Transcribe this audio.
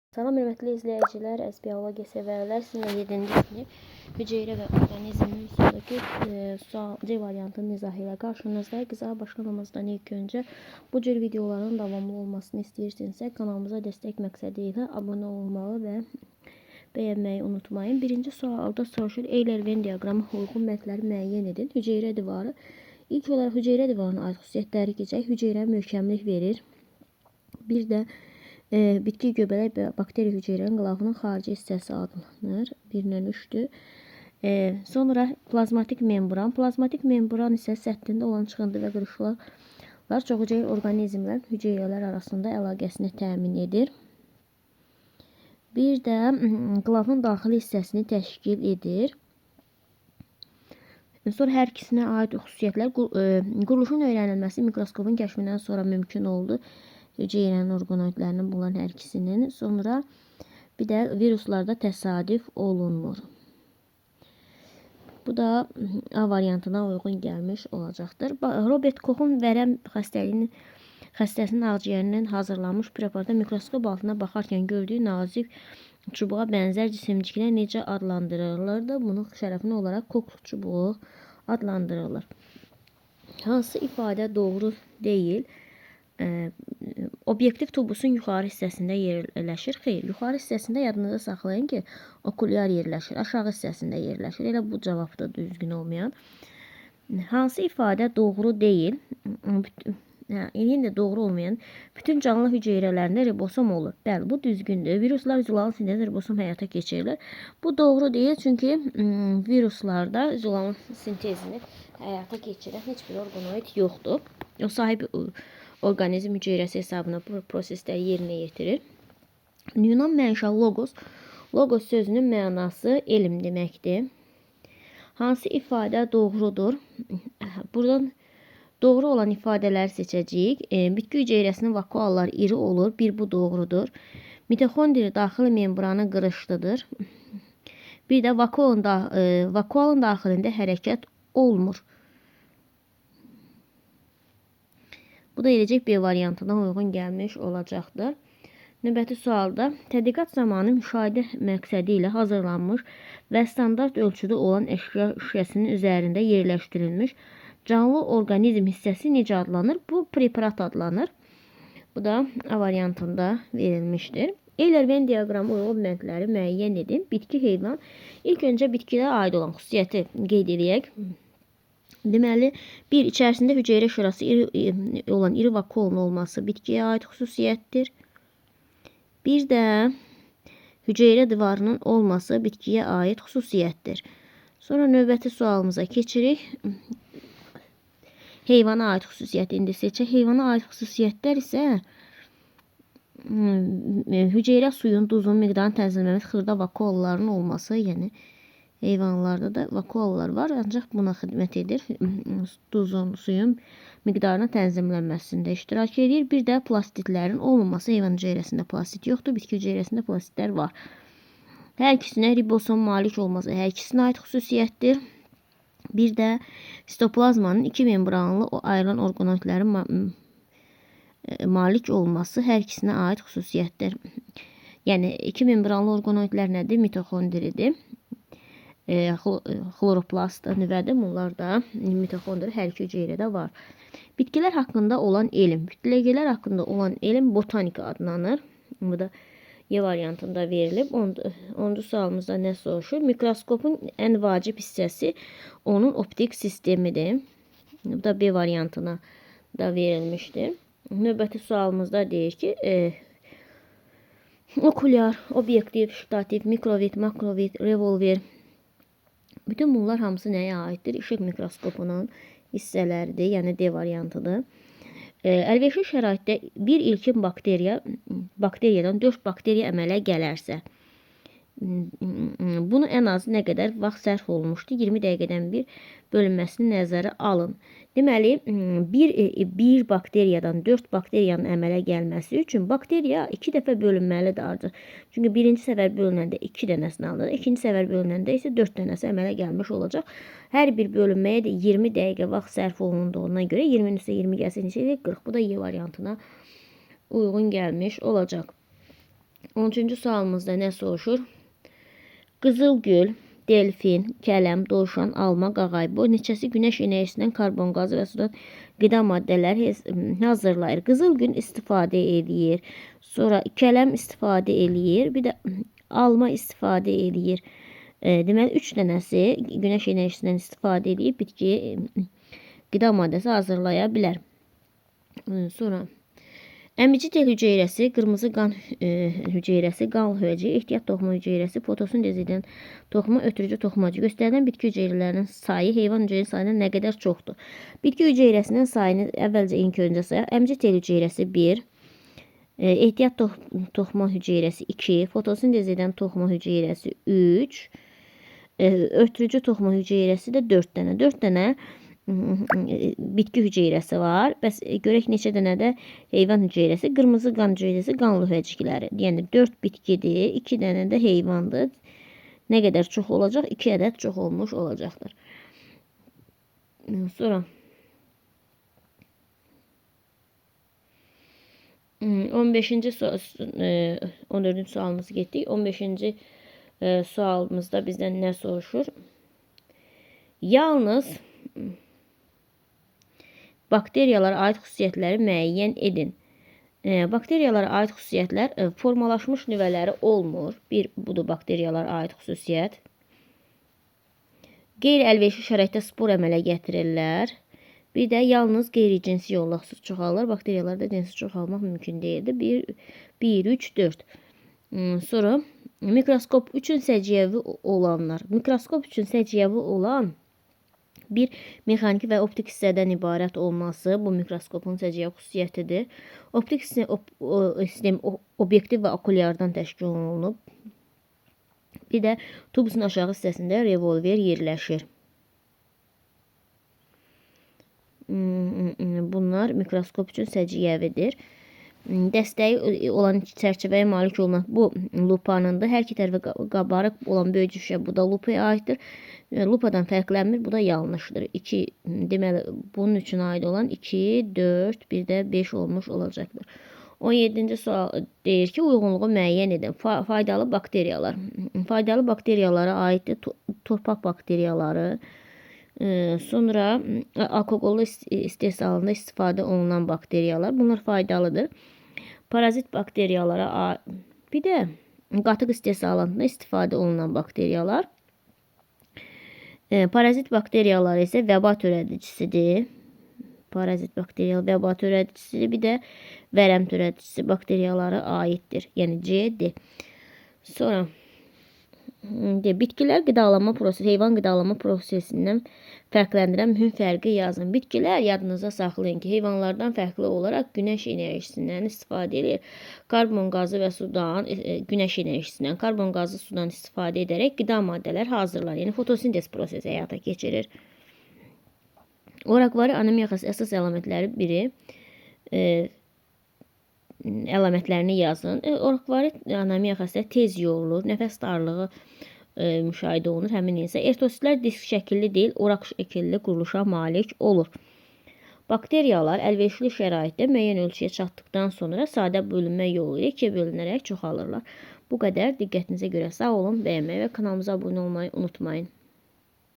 Salam hörmətli izləyicilər, biologiya sevərlər. Sizinlə 7-ci sinif hüceyrə və orqanizmin üstündəki sual C variantının izahı ilə qarşınızdayıq. İzaha başlamamızdan ilk öncə bu cür videoların davamlı olmasını istəyirsinizsə kanalımıza dəstək məqsədi ilə abunə olmağı və bəyənməyi unutmayın. Birinci sualda soruşur, Euler-Venn diaqramı uyğun məntləri müəyyən edin. Hüceyrə divarı. İlk olaraq hüceyrə divarının aid xüsusiyyətləri keçək. Hüceyrə möhkəmlik verir. Bir də bitki göbələk və bakteri hüceyrənin qılafının xarici hissəsi adlanır. 1-3-dür. Sonra plazmatik membran. Plazmatik membran isə səthində olan çıxıntı və qırışıqlar çox hüceyrə orqanizmlərin hüceyrələr arasında əlaqəsini təmin edir. Bir də qılafın daxili hissəsini təşkil edir. Sonra hər ikisinə aid xüsusiyyətlər. Quruluşun öyrənilməsi mikroskopun kəşfindən sonra mümkün oldu. Hüceyrənin orqanoidlərinin bunların hər ikisinin. Sonra bir də viruslarda təsadüf olunmur. Bu da A variantına uyğun gəlmiş olacaqdır. Robert Koch'un vərəm xəstəsinin ağciyərindən hazırlanmış preparatda mikroskop altına baxarkən gördüyü nazik çubuğa bənzər cisimciklər necə adlandırılır da bunun şərəfinə olaraq Koch çubuğu adlandırılır. Hansı ifadə doğru deyil? Obyektiv tubusun yuxarı hissəsində yerləşir. Xeyr, yuxarı hissəsində yadınızda saxlayın ki, okulyar yerləşir. Aşağı hissəsində yerləşir. Elə bu cavabda düzgün olmayan. Hansı ifadə doğru deyil? Yenə də doğru olmayan. Bütün canlı hüceyrələrində ribosom olur. Bəli, bu düzgündür. Viruslar izolalı sintezdə ribosom həyata keçirirlər. Bu doğru deyil, çünki viruslarda izolalı sintezini həyata keçirən heç bir orqanoid yoxdur. O sahib orqanizm hüceyrəsi hesabına bu prosesləri yerinə yetirir. Yunan mənşəli logos. Logos sözünün mənası elm deməkdir. Hansı ifadə doğrudur? Buradan doğru olan ifadələri seçəcəyik. Bitki hüceyrəsinin vakuolları iri olur. Bu doğrudur. Mitoxondri daxili membranı qırışlıdır. Bir də vakuolun daxilində hərəkət olmur. Bu da eləcək B variantına uyğun gəlmiş olacaqdır. Növbəti sualda tədqiqat zamanı müşahidə məqsədi ilə hazırlanmış və standart ölçüdə olan əşya şüşəsinin üzərində yerləşdirilmiş canlı orqanizm hissəsi necə adlanır? Bu preparat adlanır. Bu da A variantında verilmişdir. Euler-Venn diaqramı uyğun məntləri müəyyən edin. Bitki, heyvan. İlk öncə bitkilərə aid olan xüsusiyyəti qeyd edək. Deməli, içərisində hüceyrə şurası olan iri vakuolun olması bitkiyə aid xüsusiyyətdir. Bir də hüceyrə divarının olması bitkiyə aid xüsusiyyətdir. Sonra növbəti sualımıza keçirik. Heyvana aid xüsusiyyəti indi seçək. Heyvana aid xüsusiyyətlər isə hüceyrə suyun, duzun miqdarını tənzimləmək, xırda vakuolların olması, yəni heyvanlarda da vakuollar var, ancaq buna xidmət edir. Duzun, suyun miqdarının tənzimlənməsində iştirak edir. Bir də plastitlərin olmaması. Heyvan hüceyrəsində plastit yoxdur, bitki hüceyrəsində plastitlər var. Hər ikisinə ribosom malik olması hər ikisinə aid xüsusiyyətdir. Bir də sitoplazmanın iki membranlı ayrılan orqanoidlərin malik olması hər ikisinə aid xüsusiyyətdir. Yəni, iki membranlı orqanoidlər nədir? Mitoxondridir. Xloroplast nüvədir. Bunlar da mitoxondri hər iki hüceyrədə var. Bitkilər haqqında olan elm. Bitkilər haqqında olan elm botanika adlanır. Bu da Y variantında verilib. 10-cu sualımızda nə soruşur? Mikroskopun ən vacib hissəsi onun optik sistemidir. Bu da B variantına da verilmişdir. Növbəti sualımızda deyir ki, okulyar, obyektiv, ştativ, mikrovid, makrovid, revolver. Bütün bunlar hamısı nəyə aiddir? İşıq mikroskopunun hissələridir, yəni D variantıdır. Əlverişli şəraitdə bir ilkin bakteriyadan 4 bakteriya əmələ gələrsə, bunu ən az nə qədər vaxt sərf olunmuşdu? 20 dəqiqədən bir bölünməsini nəzərə alın. Deməli, bir bakteriyadan 4 bakteriyanın əmələ gəlməsi üçün bakteriya 2 dəfə bölünməlidir artıq. Çünki birinci səfər bölünəndə 2 dənəsini alır, ikinci səfər bölünəndə isə 4 dənəsi əmələ gəlmiş olacaq. Hər bir bölünməyə də 20 dəqiqə vaxt sərf olunduğuna görə 20-nin üstə 20 gəlsə neçə edək? 40. Bu da Y variantına uyğun gəlmiş olacaq. 13-cü sualımızda nə soruşur? Qızılgül, delfin, kələm, dovşan, alma, qağay. Bu neçəsi günəş enerjisindən karbon qazı və sudan qida maddələri hazırlayır. Qızılgül istifadə edir. Sonra kələm istifadə eləyir. Bir də alma istifadə eləyir. Deməli 3 dənəsi günəş enerjisindən istifadə edib bitkiyə qida maddəsi hazırlaya bilər. Sonra əmici tel hüceyrəsi, qırmızı qan hüceyrəsi, qan hüceyrəsi, ehtiyat toxuma hüceyrəsi, fotosintez edən toxuma, ötürücü toxumacı. Göstərilən bitki hüceyrələrinin sayı heyvan hüceyrəsi sayından nə qədər çoxdur? Bitki hüceyrəsinin sayını əvvəlcə ilk öncə sayaq. Əmici tel hüceyrəsi 1, ehtiyat toxuma hüceyrəsi 2, fotosintez edən toxuma hüceyrəsi 3, ötürücü toxuma hüceyrəsi də 4 dənə. 4 dənə bitki hüceyrəsi var. Bəs görək neçə dənə də heyvan hüceyrəsi. Qırmızı qan hüceyrəsi qan lühəcikləri. Yəni 4 bitkidir, 2 dənə də heyvandır. Nə qədər çox olacaq? 2 ədəd çox olmuş olacaqdır. Sonra 15-ci 14-cü sualımıza getdik. 15-ci sualımızda bizdən nə soruşur? Yalnız bakteriyalara aid xüsusiyyətləri müəyyən edin. Bakteriyalara aid xüsusiyyətlər formalaşmış nüvələri olmur. Budur bakteriyalara aid xüsusiyyət. Qeyri-əlverişli şəraitdə spor əmələ gətirirlər. Bir də yalnız qeyri-cinsi yolla çoxalır. Bakteriyalarda cinsi çoxalmaq mümkün deyildir. 1, 3, 4. Sonra mikroskop üçün səciyyəvi olanlar. Mikroskop üçün səciyyəvi olan bir mexaniki və optik hissədən ibarət olması bu mikroskopun səciyyəvi xüsusiyyətidir. Optik sistem obyektiv və okulyardan təşkil olunub. Bir də tubusun aşağı hissəsində revolver yerləşir. Bunlar mikroskop üçün səciyyəvidir. Dəstəyi olan çərçivəyə malik olan bu lupanındır. Hər iki tərəfə qabarıq olan böyük şüşə bu da lupaya aiddir. Lupadan fərqlənmir. Bu da yanlışdır. Deməli, bunun üçün aid olan 2, 4, bir də 5 olmuş olacaqdır. 17-ci sual deyir ki, uyğunluğu müəyyən edin. Faydalı bakteriyalar. Faydalı bakteriyalara aiddir torpaq bakteriyaları. Sonra alkoqollu istehsalında istifadə olunan bakteriyalar. Bunlar faydalıdır. Parazit bakteriyalara bir də qatıq istehsalında istifadə olunan bakteriyalar. Parazit bakteriyalar isə vəba törədicisidir. Parazit bakteriyalar vəba törədicisidir. Bir də vərəm törədicisi bakteriyalara aiddir. Yəni C, D. Sonra bitkilər qidalanma prosesi, heyvan qidalanma prosesindən fərqləndirən mühüm fərqi yazın. Bitkilər yadınıza saxlayın ki, heyvanlardan fərqli olaraq günəş enerjisindən istifadə edir. Karbon qazı və sudan, günəş enerjisindən, karbon qazı sudan istifadə edərək qida maddələr hazırlar. Yəni fotosintez prosesi həyata keçirir. Oraqvari anemiya xəstəliyi əsas əlamətləri biri. Əlamətlərini yazın. Oraqvari anemiya xəstəliyi tez yorulur, nəfəs darlığı müşahidə olunur. Həmin isə ertositlər disk şəkilli deyil, oraq şəkilli quruluşa malik olur. Bakteriyalar əlverişli şəraitdə müəyyən ölçüyə çatdıqdan sonra sadə bölünmə yolu ilə 2-yə bölünərək çoxalırlar. Bu qədər. Diqqətinizə görə sağ olun, bəyənməyi və kanalımıza abunə olmayı unutmayın.